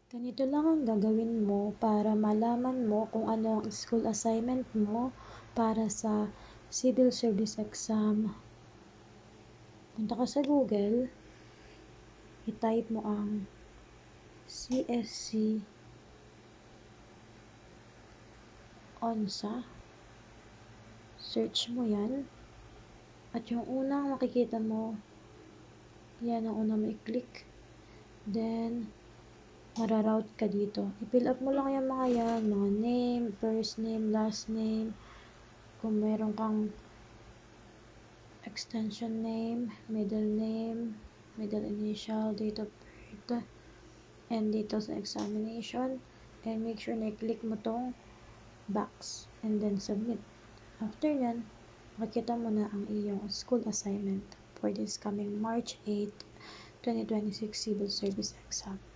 Ganito lang ang gagawin mo para malaman mo kung ano ang school assignment mo para sa Civil Service Exam. Punta ka sa Google, i-type mo ang CSC ONSA, search mo yan, at yung unang makikita mo, yan ang unang mo i-click, then mararoute ka dito. I-fill up mo lang yung mga yan, mga name, first name, last name, kung meron kang extension name, middle initial, date of birth, and dito sa examination, and make sure na i-click mo tong box, and then submit. After yan, makikita mo na ang iyong school assignment for this coming March 8, 2026 Civil Service Exam.